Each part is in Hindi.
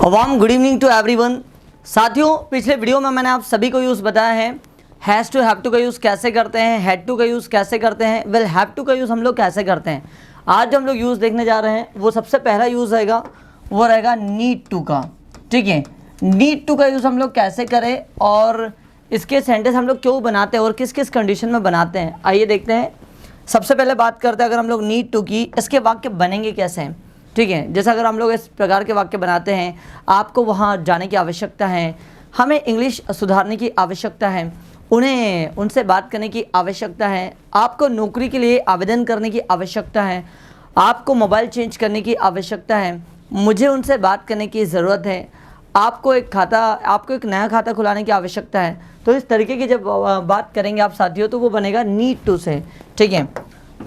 Warm good evening to everyone. साथियों, पिछले वीडियो में मैंने आप सभी को यूज़ बताया है हैज़ टू हैव टू का यूज़ कैसे करते हैं, हैड टू का यूज़ कैसे करते हैं, वेल हैव टू का यूज़ हम लोग कैसे करते हैं। आज जो हम लोग यूज़ देखने जा रहे हैं वो सबसे पहला यूज़ रहेगा, वो रहेगा नीड टू का। ठीक है, नीड टू का यूज़ हम लोग कैसे करें और इसके सेंटेंस हम लोग क्यों बनाते हैं और किस किस कंडीशन में बनाते हैं, आइए देखते हैं। सबसे पहले बात करते हैं अगर हम लोग नीड टू की, इसके वाक्य बनेंगे कैसे हैं। ठीक है, जैसे अगर हम लोग इस प्रकार के वाक्य बनाते हैं, आपको वहाँ जाने की आवश्यकता है, हमें इंग्लिश सुधारने की आवश्यकता है, उन्हें उनसे बात करने की आवश्यकता है, आपको नौकरी के लिए आवेदन करने की आवश्यकता है, आपको मोबाइल चेंज करने की आवश्यकता है, मुझे उनसे बात करने की ज़रूरत है, आपको एक नया खाता खुलाने की आवश्यकता है। तो इस तरीके की जब बात करेंगे आप साथियों तो वो बनेगा नीड टू से। ठीक है,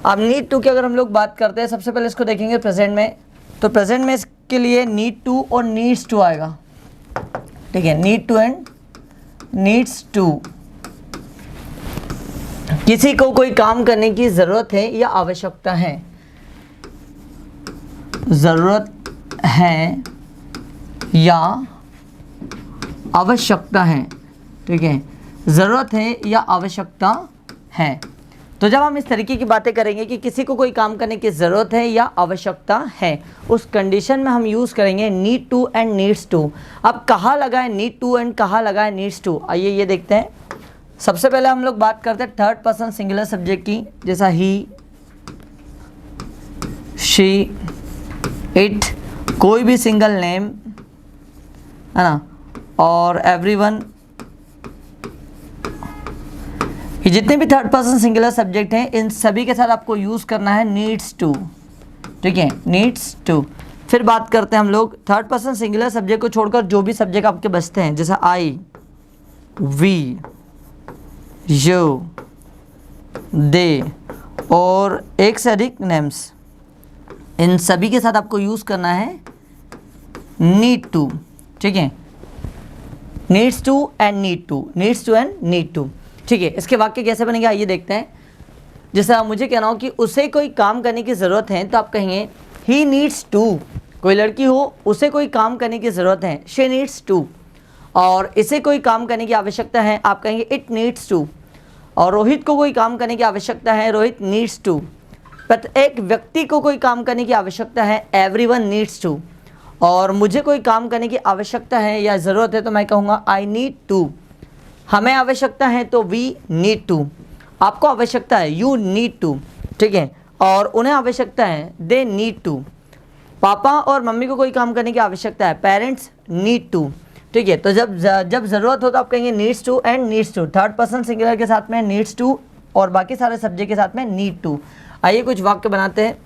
अब नीड टू की अगर हम लोग बात करते हैं, सबसे पहले इसको देखेंगे प्रेजेंट में। तो प्रेजेंट में इसके लिए नीड टू और नीड्स टू आएगा। ठीक है, need to and needs to. किसी को कोई काम करने की ज़रूरत है या आवश्यकता है, ज़रूरत है या आवश्यकता है। ठीक है, ज़रूरत है या आवश्यकता है। तो जब हम इस तरीके की बातें करेंगे कि किसी को कोई काम करने की ज़रूरत है या आवश्यकता है, उस कंडीशन में हम यूज़ करेंगे need to and needs to. अब कहाँ लगा है नीड टू एंड कहाँ लगा है नीड्स टू, आइए ये देखते हैं। सबसे पहले हम लोग बात करते हैं थर्ड पर्सन सिंगुलर सब्जेक्ट की, जैसा ही, शी, इट, कोई भी सिंगल नेम है ना, और एवरीवन। ये जितने भी थर्ड पर्सन सिंगुलर सब्जेक्ट हैं इन सभी के साथ आपको यूज़ करना है नीड्स टू। ठीक है, नीड्स टू। फिर बात करते हैं हम लोग थर्ड पर्सन सिंगुलर सब्जेक्ट को छोड़कर जो भी सब्जेक्ट आपके बचते हैं, जैसा आई, वी, यू, दे और एक से अधिक नेम्स, इन सभी के साथ आपको यूज़ करना है नीड टू। ठीक है, needs to and need to, needs to and need to. ठीक है, इसके वाक्य कैसे बनेंगे आइए देखते हैं। जैसा मुझे कहना हो कि उसे कोई काम करने की ज़रूरत है तो आप कहेंगे ही नीड्स टू। कोई लड़की हो, उसे कोई काम करने की ज़रूरत है, शी नीड्स टू। और इसे कोई काम करने की आवश्यकता है, आप कहेंगे इट नीड्स टू। और रोहित को कोई काम करने की आवश्यकता है, रोहित नीड्स टू। प्रत्येक व्यक्ति को कोई काम करने की आवश्यकता है, एवरीवन नीड्स टू। और मुझे कोई काम करने की आवश्यकता है या ज़रूरत है तो मैं कहूँगा आई नीड टू। हमें आवश्यकता है तो वी नीड टू। आपको आवश्यकता है, यू नीड टू। ठीक है, और उन्हें आवश्यकता है, दे नीड टू। पापा और मम्मी को कोई काम करने की आवश्यकता है, पेरेंट्स नीड टू। ठीक है, तो जब ज़रूरत हो तो आप कहेंगे needs to and needs to. Third person singular के साथ में नीड्स टू और बाकी सारे सब्जेक्ट के साथ में नीड टू। आइए कुछ वाक्य बनाते हैं।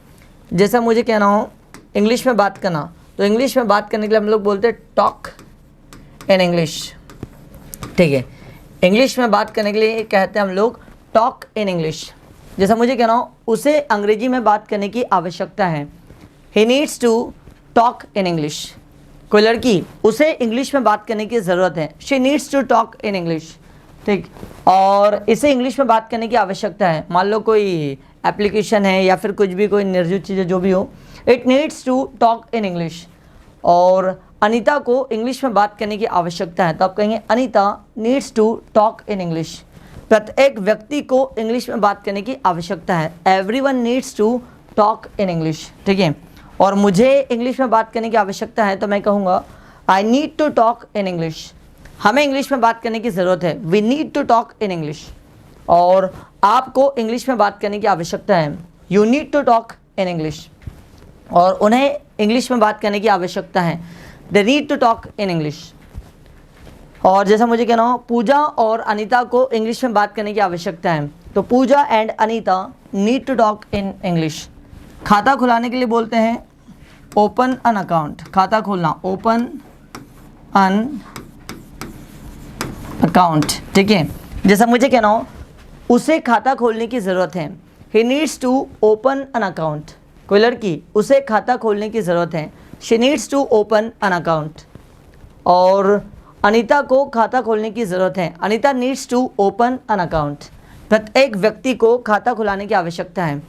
जैसा मुझे कहना हो इंग्लिश में बात करना, तो इंग्लिश में बात करने के लिए हम लोग बोलते हैं टॉक इन इंग्लिश। ठीक है, इंग्लिश में बात करने के लिए कहते हैं हम लोग टॉक इन इंग्लिश। जैसा मुझे कहना हो उसे अंग्रेजी में बात करने की आवश्यकता है, he needs to talk in English. कोई लड़की, उसे इंग्लिश में बात करने की ज़रूरत है, she needs to talk in English. ठीक, और इसे इंग्लिश में बात करने की आवश्यकता है, मान लो कोई एप्लीकेशन है या फिर कुछ भी, कोई निर्जीव चीज़ें जो भी हो, it needs to talk in English. और अनीता को इंग्लिश में बात करने की आवश्यकता है तो आप कहेंगे Anita needs to talk in English. प्रत्येक व्यक्ति को इंग्लिश में बात करने की आवश्यकता है, everyone needs to talk in English. ठीक है, और मुझे इंग्लिश में बात करने की आवश्यकता है तो मैं कहूँगा I need to talk in English. हमें इंग्लिश में बात करने की ज़रूरत है, we need to talk in English. और आपको इंग्लिश में बात करने की आवश्यकता है, you need to talk in English. और उन्हें इंग्लिश में बात करने की आवश्यकता है, they need to talk in English. और जैसा मुझे कहना हो पूजा और अनीता को इंग्लिश में बात करने की आवश्यकता है, तो Pooja and Anita need to talk in English. खाता खुलाने के लिए बोलते हैं ओपन एन अकाउंट, खाता खोलना, ओपन एन अकाउंट। ठीक है, जैसा मुझे कहना हो उसे खाता खोलने की ज़रूरत है, he needs to open an account. कोई लड़की, उसे खाता खोलने की ज़रूरत है, she needs to open an account. और अनीता को खाता खोलने की ज़रूरत है, Anita needs to open an account. प्रत्येक व्यक्ति को खाता खुलाने की आवश्यकता है,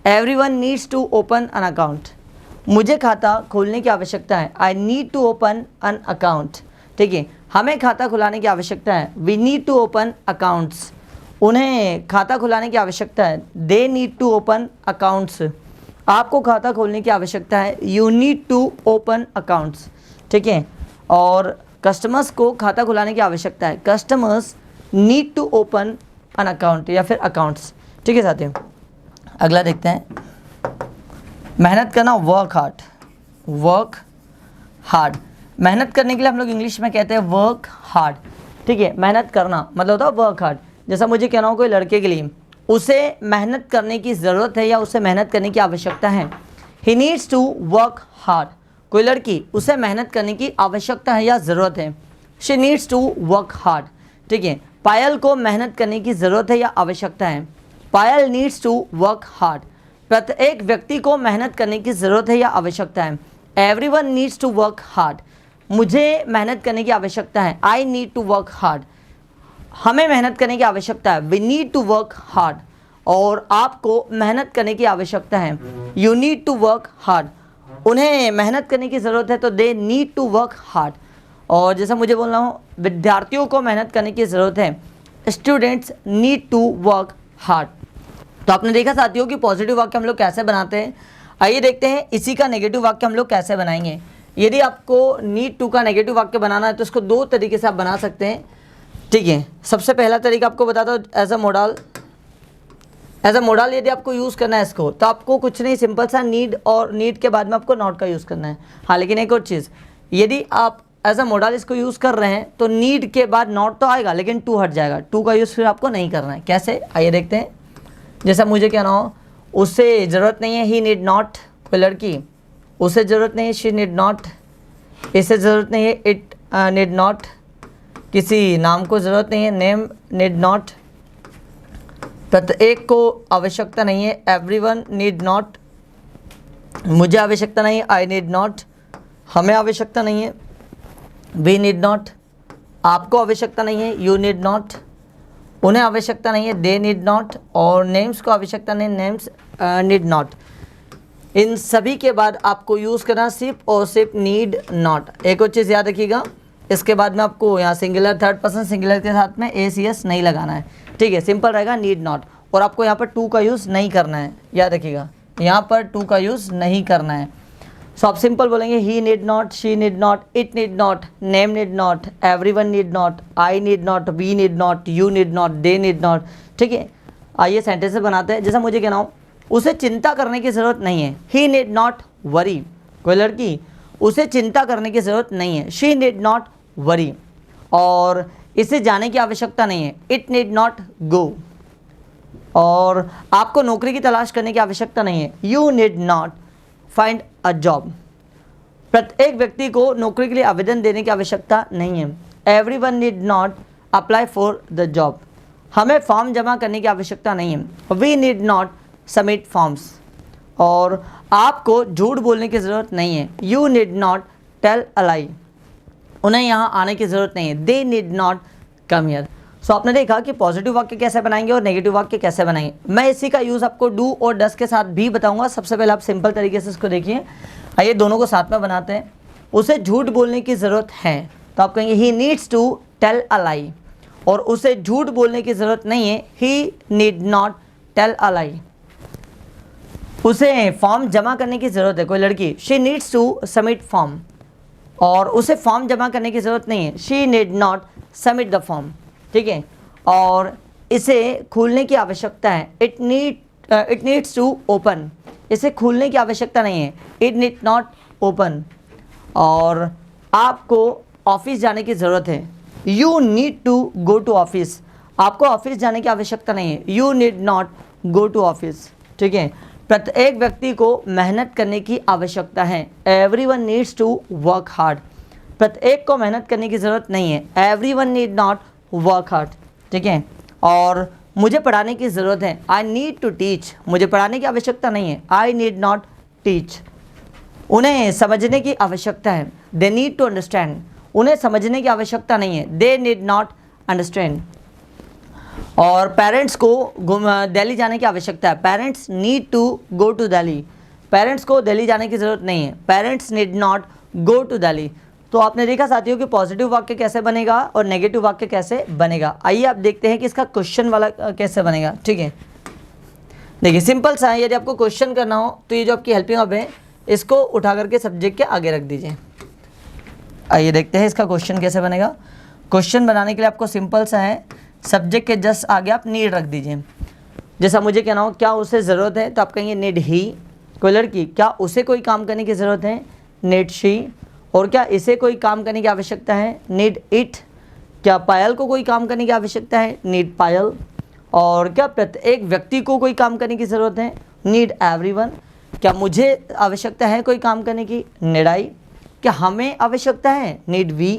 everyone needs to open an account. मुझे खाता खोलने की आवश्यकता है, I need to open an account. ठीक है, हमें खाता खुलाने की आवश्यकता है, we need to open accounts. उन्हें खाता खुलाने की आवश्यकता है, they need to open accounts. आपको खाता खोलने की आवश्यकता है, you need to open accounts. ठीक है, और कस्टमर्स को खाता खुलाने की आवश्यकता है, customers need to open an account या फिर अकाउंट्स। ठीक है साथियों, अगला देखते हैं, मेहनत करना, वर्क हार्ड। वर्क हार्ड, मेहनत करने के लिए हम लोग इंग्लिश में कहते हैं वर्क हार्ड। ठीक है, मेहनत करना मतलब होता है वर्क हार्ड। जैसा मुझे कहना हो कोई लड़के के लिए, उसे मेहनत करने की ज़रूरत है या उसे मेहनत करने की आवश्यकता है, he needs to work hard. कोई लड़की, उसे मेहनत करने की आवश्यकता है या ज़रूरत है, she needs to work hard. ठीक है, पायल को मेहनत करने की ज़रूरत है या आवश्यकता है, पायल नीड्स टू वर्क हार्ड। प्रत्येक व्यक्ति को मेहनत करने की ज़रूरत है या आवश्यकता है, everyone needs to work hard. मुझे मेहनत करने की आवश्यकता है, I need to work hard. हमें मेहनत करने की आवश्यकता है, we need to work hard. और आपको मेहनत करने की आवश्यकता है, you need to work hard. उन्हें मेहनत करने की ज़रूरत है तो they need to work hard. और जैसा मुझे बोलना हो, विद्यार्थियों को मेहनत करने की ज़रूरत है, students need to work hard. तो आपने देखा साथियों कि पॉजिटिव वाक्य हम लोग कैसे बनाते हैं। आइए देखते हैं इसी का नेगेटिव वाक्य हम लोग कैसे बनाएंगे। यदि आपको नीड टू का नेगेटिव वाक्य बनाना है तो इसको दो तरीके से आप बना सकते हैं। ठीक है, सबसे पहला तरीका आपको बताता हूँ, एज अ मोडल यदि आपको यूज़ करना है इसको, तो आपको कुछ नहीं, सिंपल सा नीड और नीड के बाद में आपको नॉट का यूज़ करना है। हाँ, लेकिन एक और चीज़, यदि आप एज अ मोडल इसको यूज़ कर रहे हैं तो नीड के बाद नॉट तो आएगा लेकिन टू हट जाएगा, टू का यूज़ फिर आपको नहीं करना है। कैसे, आइए देखते हैं। जैसा मुझे कहना हो, उससे ज़रूरत नहीं है, ही नीड नॉट। कोई लड़की, उसे ज़रूरत नहीं है, शी नीड नॉट। इसे ज़रूरत नहीं है, इट नीड नॉट। किसी नाम को ज़रूरत नहीं है, नेम नीड नॉट। प्रत्येक को आवश्यकता नहीं है, एवरीवन नीड नॉट। मुझे आवश्यकता नहीं है, आई नीड नॉट। हमें आवश्यकता नहीं है, वी नीड नॉट। आपको आवश्यकता नहीं है, यू नीड नॉट। उन्हें आवश्यकता नहीं है, दे नीड नॉट। और नेम्स को आवश्यकता नहीं, नेम्स नीड नॉट। इन सभी के बाद आपको यूज़ करना सिर्फ और सिर्फ नीड नॉट। एक और चीज़ याद रखिएगा, इसके बाद में आपको यहाँ सिंगुलर, थर्ड पर्सन सिंगुलर के साथ में ACS नहीं लगाना है। ठीक है, सिंपल रहेगा नीड नॉट। और आपको यहाँ पर टू का यूज़ नहीं करना है, याद रखिएगा, यहाँ पर टू का यूज़ नहीं करना है। सो आप सिंपल बोलेंगे, he need not, she need not, it need not, name need not, everyone need not, I need not, we need not, you need not, they need not. ठीक है, आइए सेंटेंस बनाते हैं। जैसा मुझे कहना हो, उसे चिंता करने की ज़रूरत नहीं है, ही नीड नॉट वरी। कोई लड़की, उसे चिंता करने की ज़रूरत नहीं है, शी नीड नॉट वरी। और इसे जाने की आवश्यकता नहीं है, इट नीड नॉट गो। और आपको नौकरी की तलाश करने की आवश्यकता नहीं है, you need not find a job. प्रत्येक व्यक्ति को नौकरी के लिए आवेदन देने की आवश्यकता नहीं है, everyone need not apply for the job. हमें फॉर्म जमा करने की आवश्यकता नहीं है, we need not submit forms. और आपको झूठ बोलने की ज़रूरत नहीं है, you need not tell a lie. उन्हें यहाँ आने की ज़रूरत नहीं है, they need not come here. So आपने देखा कि पॉजिटिव वाक्य कैसे बनाएंगे और नेगेटिव वाक्य कैसे बनाएंगे। मैं इसी का यूज़ आपको डू और डस के साथ भी बताऊंगा। सबसे पहले आप सिंपल तरीके से इसको देखिए। आइए दोनों को साथ में बनाते हैं। उसे झूठ बोलने की ज़रूरत है, तो आप कहेंगे he needs to tell a lie. और उसे झूठ बोलने की ज़रूरत नहीं है, he need not tell a lie. उसे फॉर्म जमा करने की ज़रूरत है, कोई लड़की, she needs to submit form. और उसे फॉर्म जमा करने की ज़रूरत नहीं है, she need not submit the form. ठीक है, और इसे खोलने की आवश्यकता है, इट नीड्स टू ओपन। इसे खोलने की आवश्यकता नहीं है, इट नीड नॉट ओपन। और आपको ऑफिस जाने की ज़रूरत है, you need to go to office. आपको ऑफिस जाने की आवश्यकता नहीं है, you need not go to office. ठीक है, प्रत्येक व्यक्ति को मेहनत करने की आवश्यकता है, everyone needs to work hard. प्रत्येक को मेहनत करने की ज़रूरत नहीं है, everyone need not work hard. ठीक है, और मुझे पढ़ाने की ज़रूरत है, आई नीड टू टीच। मुझे पढ़ाने की आवश्यकता नहीं है, आई नीड नॉट टीच। उन्हें समझने की आवश्यकता है, दे नीड टू अंडरस्टैंड। उन्हें समझने की आवश्यकता नहीं है, दे नीड नॉट अंडरस्टैंड। और पेरेंट्स को दिल्ली जाने की आवश्यकता है, parents need to go to Delhi. Parents को दिल्ली जाने की ज़रूरत नहीं है, parents need not go to Delhi. तो आपने देखा साथियों कि पॉजिटिव वाक्य कैसे बनेगा और नेगेटिव वाक्य कैसे बनेगा। आइए आप देखते हैं कि इसका क्वेश्चन वाला कैसे बनेगा। ठीक है, देखिए सिंपल सा है, यदि आपको क्वेश्चन करना हो तो ये जो आपकी हेल्पिंग वर्ब है इसको उठा करके सब्जेक्ट के आगे रख दीजिए। आइए देखते हैं इसका क्वेश्चन कैसे बनेगा। क्वेश्चन बनाने के लिए आपको सिंपल सा है, सब्जेक्ट के जस्ट आगे आप नीड रख दीजिए। जैसा मुझे कहना हो क्या उसे ज़रूरत है, तो आप कहेंगे नीड ही। कोई लड़की, क्या उसे कोई काम करने की ज़रूरत है, नीड शी। और क्या इसे कोई काम करने की आवश्यकता है, नीड इट। क्या पायल को कोई काम करने की आवश्यकता है, नीड पायल। और क्या प्रत्येक व्यक्ति को कोई काम करने की ज़रूरत है, नीड एवरीवन। क्या मुझे आवश्यकता है कोई काम करने की, नीड आई। क्या हमें आवश्यकता है, नीड वी।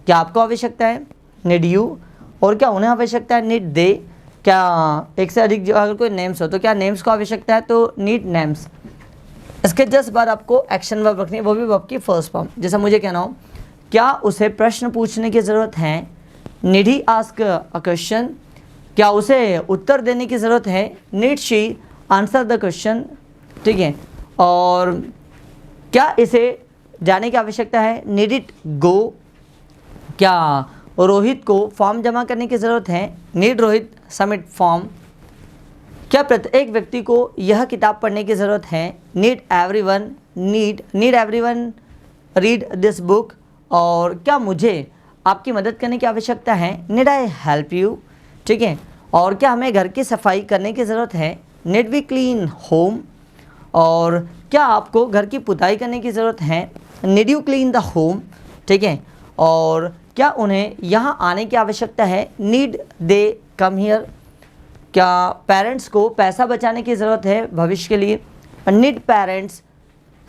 क्या आपको आवश्यकता है, नीड यू। और क्या उन्हें आवश्यकता है, नीड दे। क्या एक से अधिक अगर कोई नेम्स हो तो क्या नेम्स को आवश्यकता है, तो नीड नेम्स। इसके जस्ट बाद आपको एक्शन वर्ब रखनी है, वो भी वर्ब की फर्स्ट फॉर्म। जैसा मुझे कहना हो क्या उसे प्रश्न पूछने की ज़रूरत है, need he ask a question. क्या उसे उत्तर देने की ज़रूरत है, need she answer the question. ठीक है, और क्या इसे जाने की आवश्यकता है, नीड इट गो। क्या रोहित को फॉर्म जमा करने की ज़रूरत है, नीड रोहित सबमिट फॉर्म। क्या प्रत्येक व्यक्ति को यह किताब पढ़ने की ज़रूरत है, need everyone need everyone read this book. और क्या मुझे आपकी मदद करने की आवश्यकता है, नीड आई हेल्प यू। ठीक है, और क्या हमें घर की सफाई करने की ज़रूरत है, नीड वी क्लीन होम। और क्या आपको घर की पुताई करने की ज़रूरत है, need you clean the home. ठीक है, और क्या उन्हें यहाँ आने की आवश्यकता है, नीड दे कम हियर। क्या पेरेंट्स को पैसा बचाने की ज़रूरत है भविष्य के लिए, need parents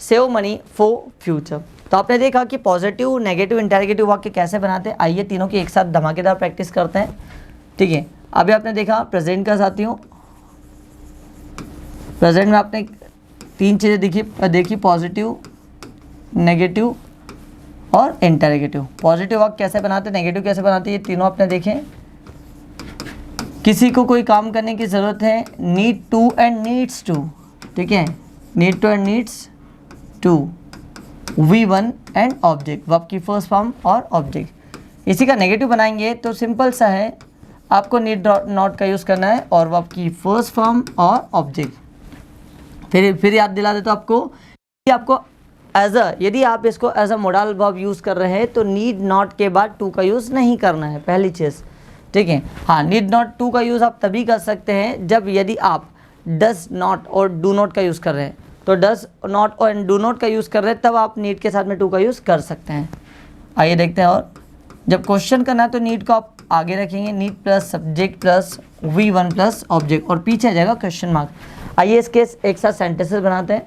save money for future. तो आपने देखा कि पॉजिटिव, नेगेटिव, इंटरोगेटिव वाक्य कैसे बनाते हैं। आइए तीनों की एक साथ धमाकेदार प्रैक्टिस करते हैं। ठीक है, अभी आपने देखा प्रेजेंट का साथियों, प्रेजेंट में आपने तीन चीज़ें देखी पॉजिटिव, नेगेटिव और इंटरोगेटिव। पॉजिटिव वाक्य कैसे बनाते, नेगेटिव कैसे बनाते, ये तीनों आपने देखे। किसी को कोई काम करने की ज़रूरत है, need to and needs to. ठीक है, need to and needs to, V one and object, verb की फर्स्ट फॉर्म और ऑब्जेक्ट। इसी का नेगेटिव बनाएंगे तो सिंपल सा है, आपको नीड नॉट का यूज़ करना है और वर्ब की फर्स्ट फॉर्म और ऑब्जेक्ट। फिर याद दिला देता आपको कि आपको यदि आप इसको as a modal verb use कर रहे हैं तो नीड नॉट के बाद टू का यूज़ नहीं करना है, पहली चीज़। ठीक है, हाँ, नीड नॉट टू का यूज़ आप तभी कर सकते हैं जब यदि आप डज नॉट और डू नॉट का यूज़ कर रहे हैं। तो डज नॉट और डू नॉट का यूज़ कर रहे हैं तब आप नीड के साथ में टू का यूज़ कर सकते हैं। आइए देखते हैं, और जब क्वेश्चन करना है तो नीड को आप आगे रखेंगे, need plus subject plus V one plus object, और पीछे आ जाएगा क्वेश्चन मार्क। आइए इसके एक साथ सेंटेंसेस बनाते हैं।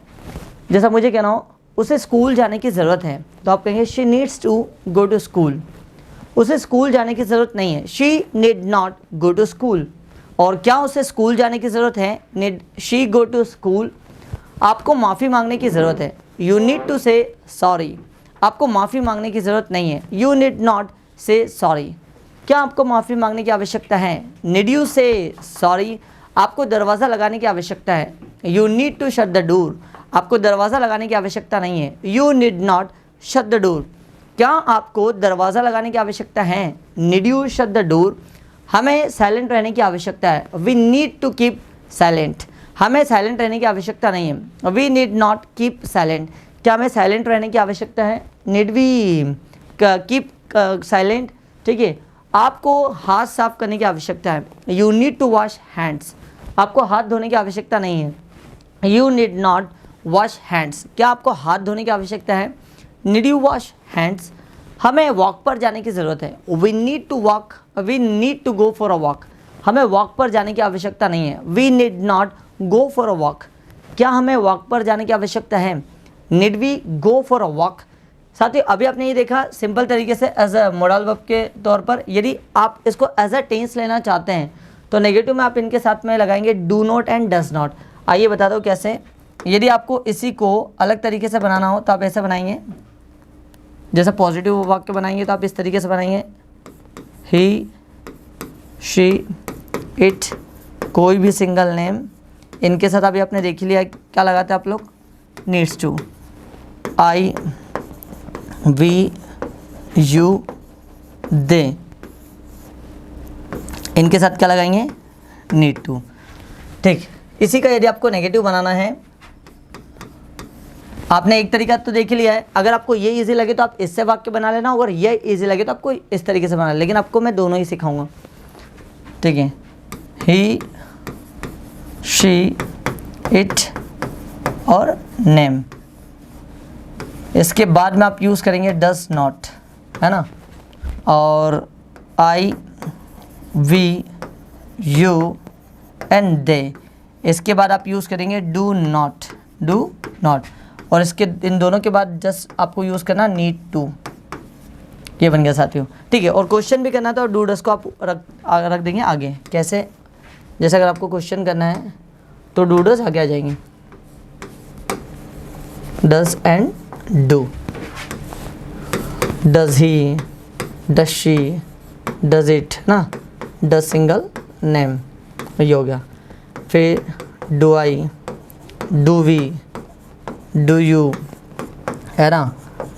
जैसा मुझे कहना हो उसे स्कूल जाने की ज़रूरत है, तो आप कहेंगे she needs to go to school. उसे स्कूल जाने की ज़रूरत नहीं है, she need not go to school. और क्या उसे स्कूल जाने की ज़रूरत है, need she go to school. आपको माफ़ी मांगने की ज़रूरत है, you need to say sorry. आपको माफ़ी मांगने की ज़रूरत नहीं है, you need not say sorry. क्या आपको माफ़ी मांगने की आवश्यकता है, नीड यू से सॉरी। आपको दरवाज़ा लगाने की आवश्यकता है, you need to shut the door. आपको दरवाज़ा लगाने की आवश्यकता नहीं है, you need not shut the door. क्या आपको दरवाज़ा लगाने की आवश्यकता है, need you shut the door. हमें साइलेंट रहने की आवश्यकता है, we need to keep silent. हमें साइलेंट रहने की आवश्यकता नहीं है, we need not keep silent. क्या हमें साइलेंट रहने की आवश्यकता है, नीड वी कीप साइलेंट। ठीक है, आपको हाथ साफ करने की आवश्यकता है, you need to wash hands. आपको हाथ धोने की आवश्यकता नहीं है, you need not wash hands. क्या आपको हाथ धोने की आवश्यकता है, नीड यू वॉश हैंड्स। हमें वॉक पर जाने की ज़रूरत है, we need to walk, we need to go for a walk. हमें वॉक पर जाने की आवश्यकता नहीं है, we need not go for a walk. क्या हमें वॉक पर जाने की आवश्यकता है, need we go for a walk. साथियों अभी आपने ये देखा सिंपल तरीके से एज अ मॉडल वर्ब के तौर पर। यदि आप इसको एज अ टेंस लेना चाहते हैं तो नेगेटिव में आप इनके साथ में लगाएंगे do not and does not. आइए बता दो कैसे। यदि आपको इसी को अलग तरीके से बनाना हो तो आप ऐसे बनाएंगे, जैसे पॉजिटिव वाक्य बनाएंगे तो आप इस तरीके से बनाएंगे, ही शी इट, कोई भी सिंगल नेम। इनके साथ अभी आपने देख लिया क्या लगाते हैं आप लोग, needs to, I we you they, इनके साथ क्या लगाएंगे, नीड टू। ठीक, इसी का यदि आपको नेगेटिव बनाना है, आपने एक तरीका तो देख ही लिया है, अगर आपको ये इजी लगे तो आप इससे वाक्य बना लेना, अगर ये इजी लगे तो आपको इस तरीके से बनाना, लेकिन आपको मैं दोनों ही सिखाऊंगा। ठीक है, ही, शी, इट और नेम। इसके बाद में आप यूज़ करेंगे डज नॉट, है ना, और आई वी यू एंड दे। इसके बाद आप यूज़ करेंगे डू नॉट, डू नॉट, और इसके इन दोनों के बाद जस्ट आपको यूज़ करना नीड टू। ये बन गया साथियों। ठीक है, और क्वेश्चन भी करना था, और डू डस को आप रख देंगे आगे। कैसे, जैसे अगर आपको क्वेश्चन करना है तो डू डस आगे आ जाएंगे, does and do, does he, does she, does it ना, डज सिंगल नेम, ये हो गया। फिर do I, do we, do you, है ना,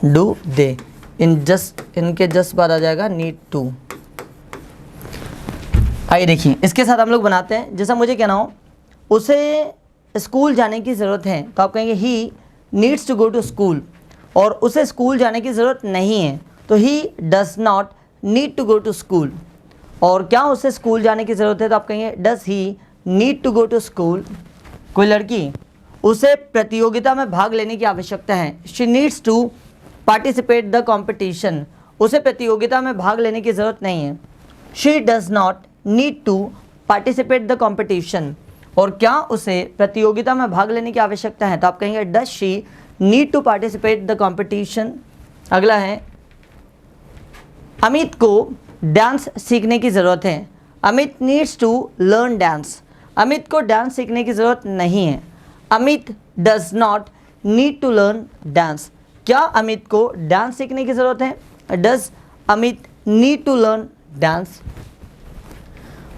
डू दे, इनके जस्ट बाद आ जाएगा नीड टू। आइए देखिए, इसके साथ हम लोग बनाते हैं, जैसा मुझे कहना हो उसे स्कूल जाने की ज़रूरत है तो आप कहेंगे he needs to go to school, और उसे स्कूल जाने की ज़रूरत नहीं है तो he does not need to go to school, और क्या उसे स्कूल जाने की ज़रूरत है तो आप कहेंगे does he need to go to school. कोई लड़की, उसे प्रतियोगिता में भाग लेने की आवश्यकता है, she needs to participate the competition, उसे प्रतियोगिता में भाग लेने की ज़रूरत नहीं है, she does not need to participate the competition, और क्या उसे प्रतियोगिता में भाग लेने की आवश्यकता है तो आप कहेंगे does she need to participate the competition. अगला है, अमित को डांस सीखने की ज़रूरत है, Amit needs to learn dance, Amit को डांस सीखने की ज़रूरत नहीं है, Amit does not need to learn dance, क्या अमित को डांस सीखने की ज़रूरत है, does Amit need to learn dance.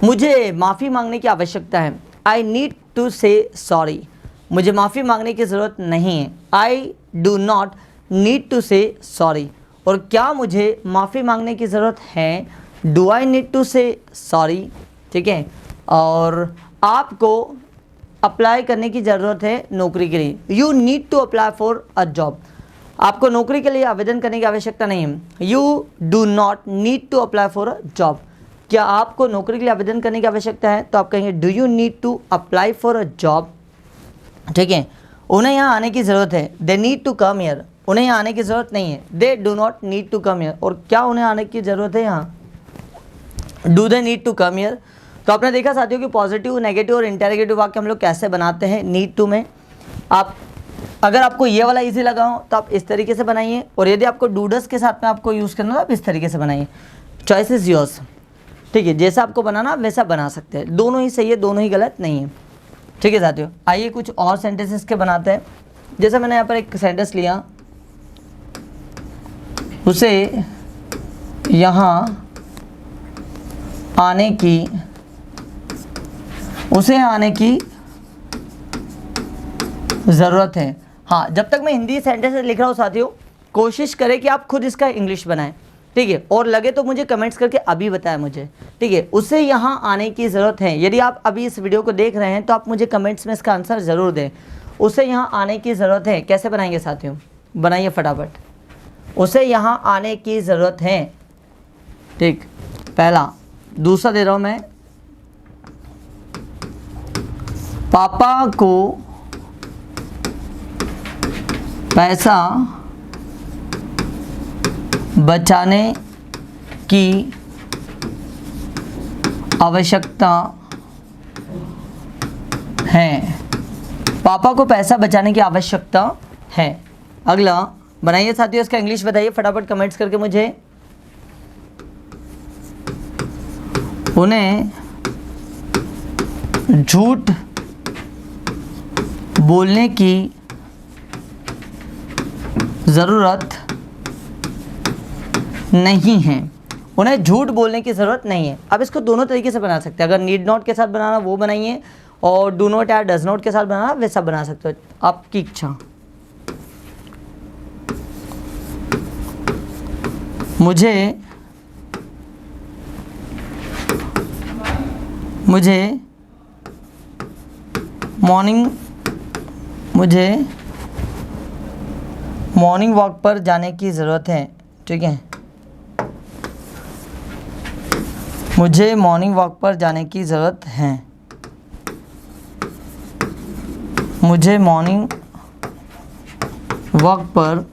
मुझे माफ़ी मांगने की आवश्यकता है, I need to say sorry, मुझे माफ़ी मांगने की ज़रूरत नहीं है, I do not need to say sorry, और क्या मुझे माफ़ी मांगने की ज़रूरत है, do I need to say sorry. ठीक है, और आपको अप्लाई करने की ज़रूरत है नौकरी के लिए, you need to apply for a job, आपको नौकरी के लिए आवेदन करने की आवश्यकता नहीं है, you do not need to apply for a job, क्या आपको नौकरी के लिए आवेदन करने की आवश्यकता है तो आप कहेंगे do you need to apply for a job. ठीक है, उन्हें यहाँ आने की ज़रूरत है, they need to come here, उन्हें यहाँ आने की ज़रूरत नहीं है, they do not need to come here, और क्या उन्हें आने की ज़रूरत है यहाँ, do they need to come here. तो आपने देखा साथियों कि पॉजिटिव, नेगेटिव और इंटेरोगेटिव वाक्य हम लोग कैसे बनाते हैं नीड टू में। आप अगर आपको ये वाला इजी लगा हो तो आप इस तरीके से बनाइए, और यदि आपको डूडस के साथ में आपको यूज़ करना हो तो आप इस तरीके से बनाइए, चॉइस इज़ योर्स। ठीक है, जैसा आपको बनाना वैसा बना सकते हैं, दोनों ही सही है, दोनों ही गलत नहीं है। ठीक है साथियों, आइए कुछ और सेंटेंसेस के बनाते हैं। जैसे मैंने यहाँ पर एक सेंटेंस लिया, उसे यहाँ आने की ज़रूरत है। हाँ, जब तक मैं हिंदी सेंटेंस लिख रहा हूँ साथियों, कोशिश करें कि आप खुद इसका इंग्लिश बनाएं। ठीक है, और लगे तो मुझे कमेंट्स करके अभी बताएं मुझे। ठीक है, उसे यहाँ आने की ज़रूरत है, यदि आप अभी इस वीडियो को देख रहे हैं तो आप मुझे कमेंट्स में इसका आंसर ज़रूर दें। उसे यहाँ आने की ज़रूरत है, कैसे बनाएंगे साथियों, बनाइए फटाफट, उसे यहाँ आने की ज़रूरत है। ठीक, पहला। दूसरा दे रहा हूँ मैं, पापा को पैसा बचाने की आवश्यकता है, पापा को पैसा बचाने की आवश्यकता है। अगला बनाइए साथियों, इसका इंग्लिश बताइए फटाफट कमेंट्स करके मुझे। उन्हें झूठ बोलने की ज़रूरत नहीं है, उन्हें झूठ बोलने की ज़रूरत नहीं है। अब इसको दोनों तरीके से बना सकते हैं, अगर नीड नॉट के साथ बनाना वो बनाइए, और डू नॉट या डज नॉट के साथ बनाना वैसा बना सकते हो, आपकी इच्छा। मुझे मॉर्निंग वॉक पर जाने की ज़रूरत है। ठीक है, मुझे मॉर्निंग वॉक पर जाने की ज़रूरत है। मुझे मॉर्निंग वॉक पर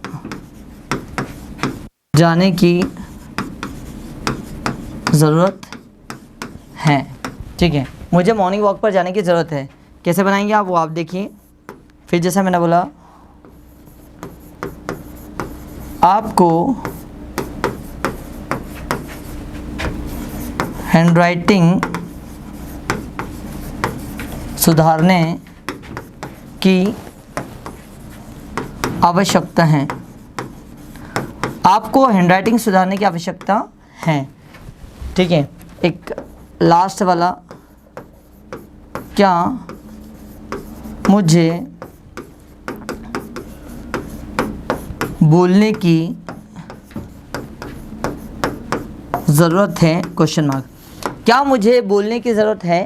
जाने की ज़रूरत है। ठीक है, मुझे मॉर्निंग वॉक पर जाने की ज़रूरत है। कैसे बनाएंगे आप, वो आप देखिए। फिर जैसा मैंने बोला, आपको हैंडराइटिंग सुधारने की आवश्यकता है। आपको हैंडराइटिंग सुधारने की आवश्यकता है। ठीक है, एक लास्ट वाला, क्या मुझे बोलने की ज़रूरत है, क्वेश्चन मार्क। क्या मुझे बोलने की ज़रूरत है।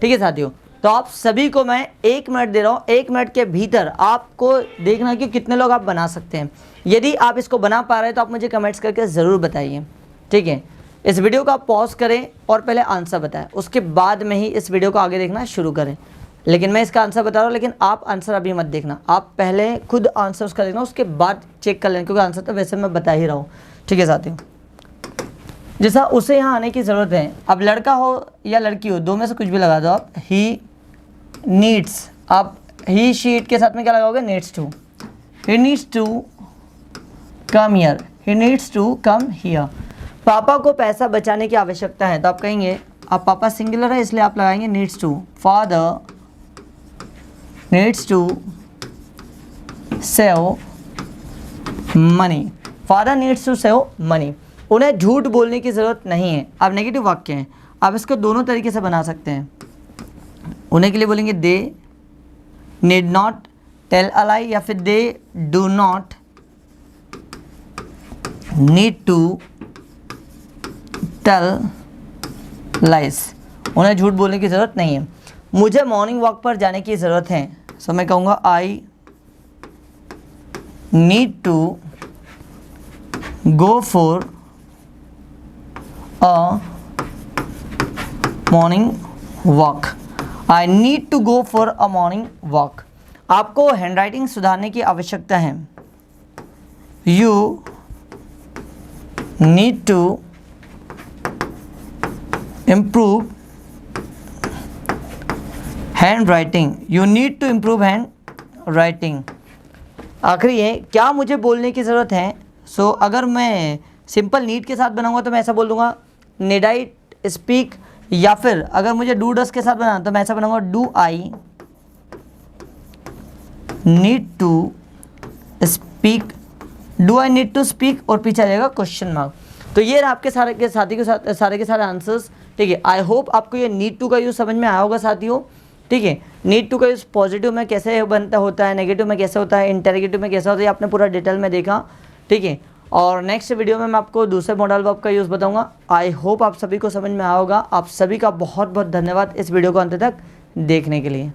ठीक है साथियों, तो आप सभी को मैं 1 मिनट दे रहा हूँ। 1 मिनट के भीतर आपको देखना कि कितने लोग आप बना सकते हैं। यदि आप इसको बना पा रहे हैं तो आप मुझे कमेंट्स करके ज़रूर बताइए। ठीक है, इस वीडियो को आप पॉज करें और पहले आंसर बताएं, उसके बाद में ही इस वीडियो को आगे देखना शुरू करें। लेकिन मैं इसका आंसर बता रहा हूँ, लेकिन आप आंसर अभी मत देखना, आप पहले खुद आंसर उसका देखना, उसके बाद चेक कर लेना, क्योंकि आंसर तो वैसे मैं बता ही रहा हूँ। ठीक है साथियों, जैसा उसे यहाँ आने की ज़रूरत है। अब लड़का हो या लड़की हो, दो में से कुछ भी लगा दो आप। ही नीड्स, आप ही शीट के साथ में क्या लगाओगे, needs to. He needs to come here, he needs to come here. पापा को पैसा बचाने की आवश्यकता है, तो आप कहेंगे, अब पापा सिंगुलर है इसलिए आप लगाएंगे needs to. Father needs to save money, father needs to save money. उन्हें झूठ बोलने की ज़रूरत नहीं है। अब नेगेटिव वाक्य हैं, आप इसको दोनों तरीके से बना सकते हैं। उन्हें के लिए बोलेंगे they need not tell a lie, या फिर they do not need to tell lies. उन्हें झूठ बोलने की ज़रूरत नहीं है। मुझे मॉर्निंग वॉक पर जाने की ज़रूरत है, सो मैं कहूँगा I need to go for a morning walk. I need to go for a morning walk. आपको हैंडराइटिंग सुधारने की आवश्यकता है। You need to improve handwriting, you need to improve handwriting. आखिरी है, क्या मुझे बोलने की ज़रूरत है। सो अगर मैं सिंपल नीड के साथ बनाऊंगा तो मैं ऐसा बोल दूंगा नीड आई स्पीक, या फिर अगर मुझे डू डस के साथ बनाना तो मैं ऐसा बनाऊंगा do I need to speak, do I need to speak, और पीछे आ जाएगा क्वेश्चन मार्क। तो ये रहा आपके सारे के सारे के सारे आंसर्स। ठीक है, आई होप आपको ये नीड टू का यूज़ समझ में आया होगा साथियों। ठीक है, नीड टू का यूज़ पॉजिटिव में कैसे बनता होता है, नेगेटिव में कैसे होता है, इंटेरोगेटिव में कैसे होता है, आपने पूरा डिटेल में देखा। ठीक है, और नेक्स्ट वीडियो में मैं आपको दूसरे मॉडल वर्ब का यूज़ बताऊंगा। आई होप आप सभी को समझ में आया होगा। आप सभी का बहुत बहुत धन्यवाद इस वीडियो को अंत तक देखने के लिए।